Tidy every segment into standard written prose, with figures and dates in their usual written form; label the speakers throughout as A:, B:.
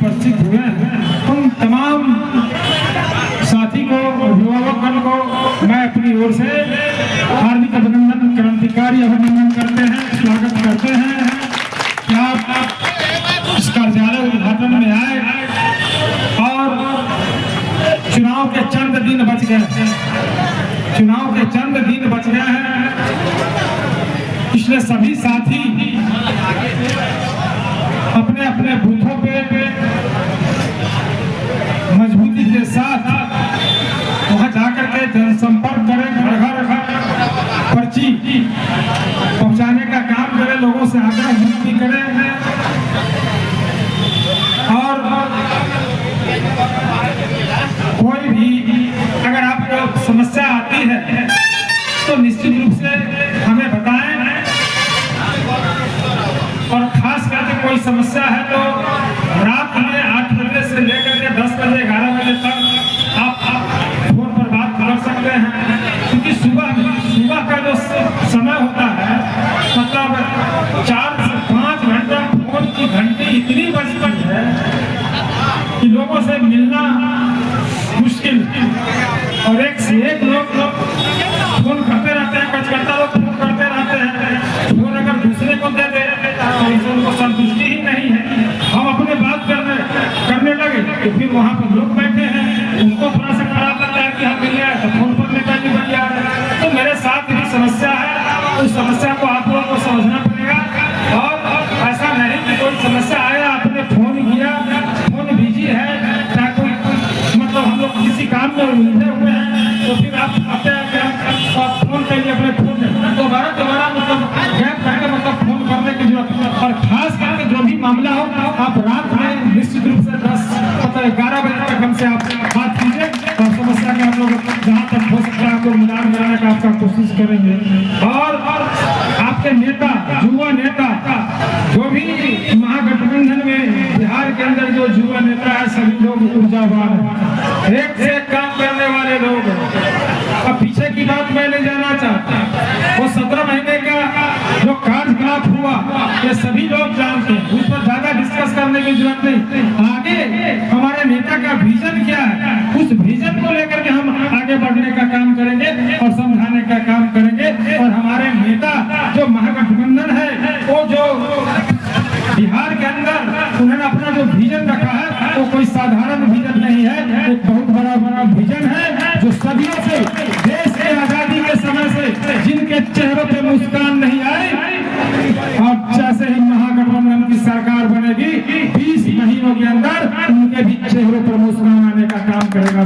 A: उपस्थित हुए हैं उन तमाम साथी को, युवागण को मैं अपनी ओर से हार्दिक अभिनंदन, क्रांतिकारी अभिनंदन करते हैं, स्वागत करते हैं कि आप इस कार्यालय उद्घाटन में आए और चुनाव के चंद दिन बच गए, चुनाव के चंद दिन बच गए हैं, इसलिए सभी साथी अपने अपने बूथों पे मजबूती के साथ वहां जाकर के जनसंपर्क करें, घर घर पर्ची पहुंचाने का काम करें, लोगों से आग्रह विनती करें और कोई भी अगर आपको समस्या आती है तो निश्चित रूप से हमें बताएं और खास करके कोई समस्या है तो रात में 8 बजे से लेकर के 10 बजे 11 बजे तक आप फोन पर बात कर सकते हैं, क्योंकि सुबह का जो समय होता है मतलब 4 से 5 घंटा फोन की घंटी इतनी बजती है कि लोगों से मिलना मुश्किल और एक से एक लोग फोन करते रहते हैं, कचकट्टा लोग फोन करते रहते हैं। फोन अगर दूसरे को दे दे तो उनको संतुष्टि ही नहीं है, हम अपने बात करने लगे तो फिर वहाँ पर लोग बैठे हैं, उनको थोड़ा सा खराब लगता है कि हम मिल गए तो फोन पर नेताजी बन गया। तो मेरे साथ भी समस्या है, उस समस्या को आप लोगों को समझना पड़ेगा और ऐसा नहीं कि कोई समस्या आया आपने फोन किया, फोन बिजी है, चाहे कोई मतलब हम लोग किसी काम में उलझे हुए हैं तो फिर आप फोन करिए अपने फोन में दोबारा मतलब गैप करके मतलब फोन करने की जरूरत है। और खास करके जो भी मामला हो आप रात में निश्चित रूप से 11 बजे तक हमसे आप बात कीजिए और समस्या के हम लोग जहाँ तक हो सकता है आपको निदान कराने का आपका कोशिश करेंगे। और आपके नेता, युवा नेता जो भी महागठबंधन में बिहार के अंदर जो युवा नेता है सभी लोग ऊर्जावान है, एक से एक काम करने वाले लोग। अब पीछे की बात मैं नहीं जाना चाहता, वो 17 महीने का जो कार्यकलाप हुआ ये सभी लोग जानते हैं, उस पर ज्यादा डिस्कस करने की जरूरत नहीं। आगे हमारे नेता का विजन क्या है, उस विजन को लेकर के हम आगे बढ़ने का काम करेंगे और समझाने का काम करेंगे। और हमारे नेता जो महागठबंधन है वो जो बिहार के अंदर उन्होंने अपना जो विजन रखा है वो कोई साधारण विजन नहीं है, एक बहुत बड़ा विजन है जो सदियों से देश के आजादी के समय से जिनके चेहरों पे मुस्कान नहीं आई और जैसे ही महागठबंधन की सरकार बनेगी 20 महीनों के अंदर उनके भी चेहरों पर मुस्कान आने का काम करेगा।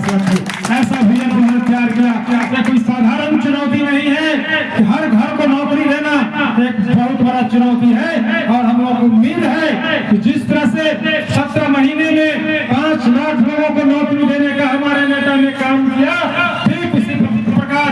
A: ऐसा विजन उन्होंने तैयार किया। ये कोई साधारण चुनौती नहीं है कि हर घर को नौकरी देना एक बहुत बड़ा चुनौती है और हम लोग को उम्मीद है कि जिस तरह से 17 महीने में 5 लाख लोगों को नौकरी देने का हमारे नेता ने काम किया, ठीक उसी प्रकार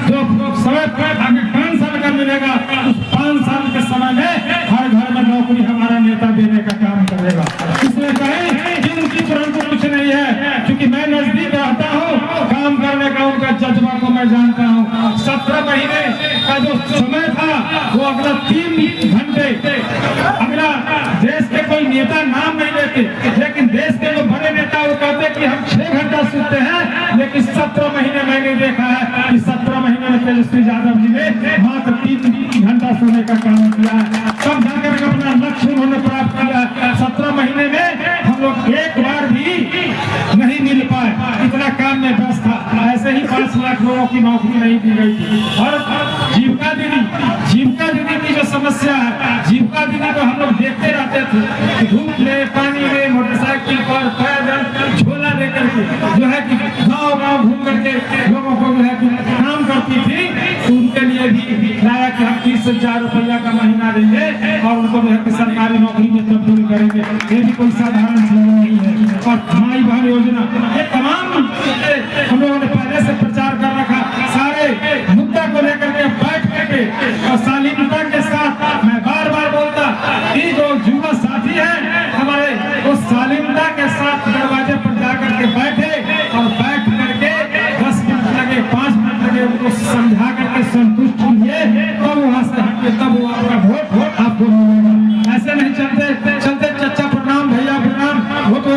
A: जो समय आगे 5 साल का मिलेगा उस 5 साल के समय में हर घर में नौकरी हमारा नेता देने का काम करेगा। इसलिए कहीं जिनकी तुरंत कुछ नहीं है, क्योंकि मैं नजदीक रहता हूँ, काम करने का उनका जज्बा को मैं जानता हूँ। 17 महीने का जो समय था वो अगला 3 घंटे, अगला देश के कोई नेता नाम नहीं लेते, लेकिन देश के जो बड़े नेता वो कहते कि हम 6 घंटा सोते हैं, लेकिन 17 महीने मैंने देखा है कि 17 महीने में तेजस्वी यादव जी ने मात्र 3 घंटा सोने का काम किया है, तब जाकर अपना लक्ष्य उन्होंने प्राप्त किया। 17 महीने में हम लोग एक बार भी नहीं मिल पाए, इतना काम में व्यस्त था। ऐसे ही 5 लाख लोगों की नौकरी नहीं दी गई थी। और जीविका दीदी की जो समस्या है, जीविका दीदी को हम लोग देखते रहते थे धूप में, पानी में, मोटरसाइकिल पर, पैदल झोला लेकर के जो है कि गाँव घूम करके लोगों को जो है कि काम करती थी। तो उनके लिए भी लाया कि हम 30 से 4 रुपया का महीना देंगे और उनको जो है कि सरकारी नौकरी में तब्दील करेंगे। ये भी कोई साधारण चीज नहीं है। और माई बहन योजना, ये तमाम हम लोगों ने पहले से प्रचार कर रखा, सारे मुद्दा को लेकर के बैठ करके और शालीनता के साथ मैं बार बोलता कि जो युवा साथी है हमारे वो शालीनता के साथ दरवाजे पर जाकर के बैठे और बैठ करके 10 मिनट लगे, 5 मिनट लगे, उनको समझा करके संतुष्ट हुए, तब वहां से हटके तब वो आपका वोट आपको मिलेगा। ऐसे नहीं चलते चच्चा प्रणाम, भैया प्रणाम, वो तो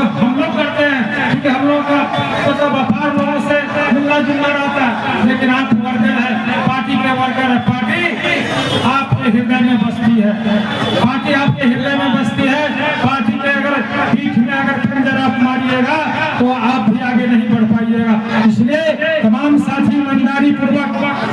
A: में बसती है, पार्टी आपके हृदय में बसती है। पार्टी के अगर पीठ में अगर खंजर आप मारिएगा तो आप भी आगे नहीं बढ़ पाइएगा। इसलिए तमाम साथी ईमानदारी पूर्वक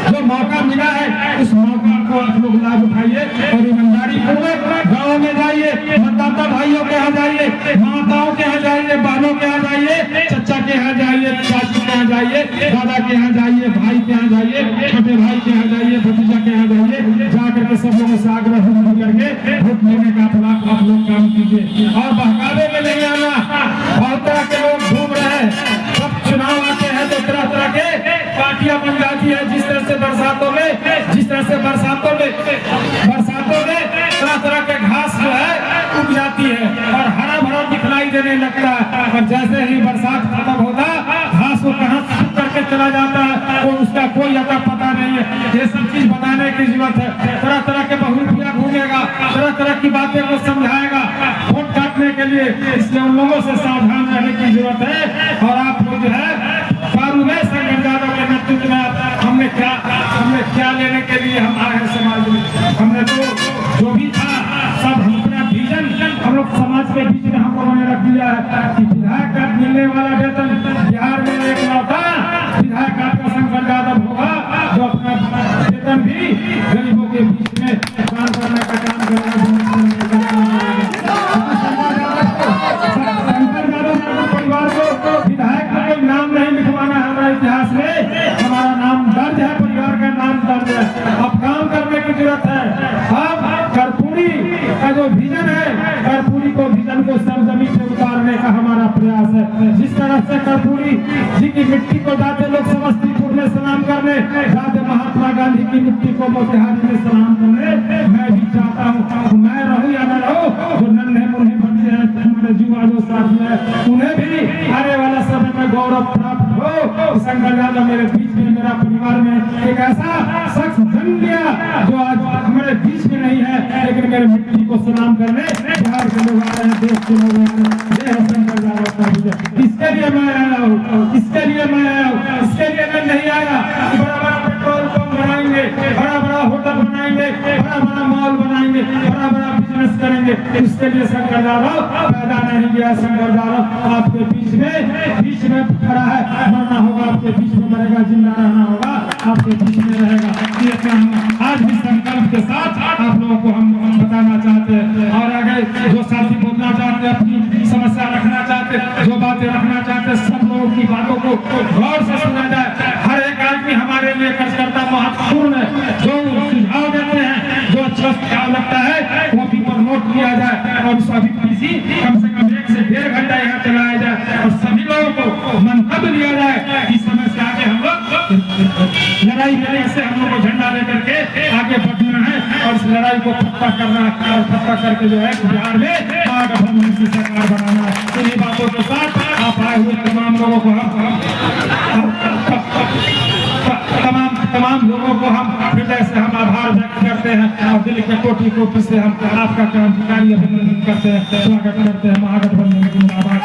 A: जो मौका मिला है उस मौका को आप लोग लाभ उठाइए और ईमानदारी पूर्वक गाँव में जाइए, मतदाता भाइयों के यहाँ जाइए, माताओं के यहाँ जाइए, बहनों के यहाँ जाइए, चचा के यहाँ जाइए, चाची के यहाँ जाइए, दादा के यहाँ जाइए, भाई के यहाँ जाइए, छोटे भाई के यहाँ जाइए, भतीजा के यहाँ जाइए, जाकर के सब लोगों से आग्रह करके वोट लेने का आप लोग काम कीजिए। और बहकावे में नहीं आना। बहुत तरह के लोग घूम रहे हैं, सब चुनाव आते हैं तो तरह तरह के पार्टियां बन जाती है। जिस तरह से बरसातों में तरह तरह के घास जो है उग जाती है और हरा भरा दिखलाई देने लगता है, और जैसे ही बरसात खत्म होता घास को कहां सूख करके चला जाता है तो उसका कोई अता पता नहीं है। ये सब चीज बताने की जरूरत है। तरह तरह के बहुरूपिया घूमेगा, तरह तरह की बातें को समझाएगा वोट काटने के लिए, इसलिए उन लोगों से सावधान रहने की जरूरत है। और आप लोग जो है कारू में शंकर यादव के नेतृत्व में हमने क्या लेने के लिए हम आए हैं समाज में। हमने तो जो भी था सब हम अपना विजन हम लोग समाज के बीच में हम लोगों ने रख दिया है कि विधायक का मिलने वाला वेतन बिहार में एक लौटा विधायक का शंकर यादव होगा, जो अपना वेतन भी गरीबों के बीच में काम करने का काम करेगा। परिवार को विधायक का कोई नाम नहीं लिखवाना है हमारे इतिहास में, हमारा नाम दर्ज है, परिवार का नाम दर्ज है। अब काम करने की जरूरत है। अब कर्पूरी का जो विजन है, कर्पूरी को विजन को सरजमी से उतारने का हमारा प्रयास है। जिस तरह से कर्पूरी जी की मिट्टी को जाते लोग समस्तीपुर में सलाम करने, जाते महात्मा गांधी की मिट्टी को मोतिहारी में सलाम करने, मैं भी चाहता हूँ मैं रहूं या न रहूं, जो नन्हे मुन्हे बच्चे हैं हमारे युवा जो साथ में, उन्हें भी आने वाला समय में गौरव प्राप्त हो। शंकर यादव मेरे बीच में, मेरा परिवार में एक ऐसा शख्स जन्म लिया जो आज हमारे बीच में नहीं है, लेकिन मेरे मिट्टी को सलाम करने बिहार के लोग आ रहे हैं, देश के लोग आ रहे हैं। शंकर यादव का विजय, इसके लिए मैं आया हूँ, इसके लिए मैं आया हूँ। इसके लिए मैं नहीं आया बड़ा बड़ा पेट्रोल पंप बनाएंगे, बड़ा बड़ा होटल बनाएंगे, बड़ा बड़ा मॉल बनाएंगे, बड़ा बड़ा बिजनेस करेंगे। इसके लिए शंकर यादव पैदा नहीं किया। शंकर यादव आपके बीच में खड़ा है, मरना होगा आपके बीच में, मरेगा, जिंदा रहना होगा आपके बीच में रहेगा। ये हम आज भी संकल्प के साथ आप लोगों को हम बताना चाहते हैं। और आगे जो साथी बोलना चाहते हैं, अपनी समस्या रखना चाहते, जो बातें रखना चाहते, सब लोगों की बातों को गौर से सुना जाए। हर एक आदमी हमारे लिए कार्यकर्ता महत्वपूर्ण है। जो सुझाव देते हैं, जो अच्छा सुझाव लगता है वो भी पर नोट किया जाए और सभी किसी कम से कम 1 से 1.5 घंटा यहाँ चलाया जाए और सभी लोगों को मंतव्य लिया जाए कि समय से आगे हम लोग लड़ाई लड़ाई से हम लोग को झंडा लेकर के आगे बढ़ना है और इस लड़ाई को पक्का करना है और पक्का करके जो है बिहार में महागठबंधन की सरकार बनाना है। इन्हीं बातों के साथ आप आए हुए तमाम लोगों को तमाम लोगों को हम हृदय से हम आभार व्यक्त करते हैं और दिल के कोटि से हम आपका क्रांतिकारी अभिनंदन करते हैं, स्वागत करते हैं। महागठबंधन जिंदाबाद।